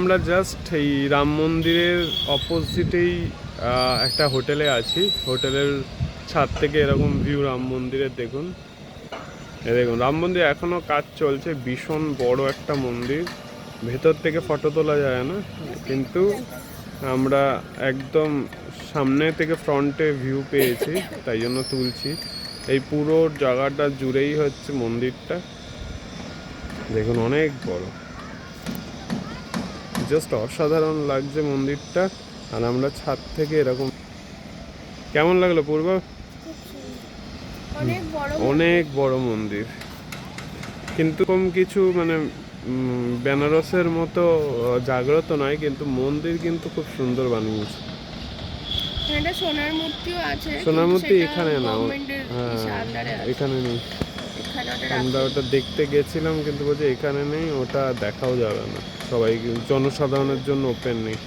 আমরা জাস্ট এই রাম মন্দিরের অপোজিটেই একটা হোটেলে আছি। হোটেলের ছাদ থেকে এরকম ভিউ রাম মন্দিরের দেখুন। দেখুন রাম মন্দির এখনো কাজ চলছে, ভীষণ বড় একটা মন্দির, ভেতর থেকে ফটো তোলা যায় না, কিন্তু আমরা একদম সামনে থেকে ফ্রন্টে ভিউ পেয়েছি তাই জন্য তুলছি। এই পুরো জায়গাটা জুড়েই হচ্ছে মন্দিরটা, দেখুন অনেক বড়, জাস্ট অসাধারণ লাগছে মন্দিরটা। আর আমরা ছাদ থেকে এরকম, কেমন লাগলো পূর্ব? অনেক বড় মন্দির, কিন্তু কম কিছু মানে বেনারসের মতো জাগ্রত নয়, কিন্তু মন্দির কিন্তু খুব সুন্দর বানিয়েছে। সোনার মূর্তিও আছে, সোনার মূর্তি এখানে না, এখানে নেই। আমরা ওটা দেখতে গেছিলাম কিন্তু বলছে এখানে নেই, ওটা দেখাও যাবে না, সবাই জনসাধারণের জন্য ওপেন নেই।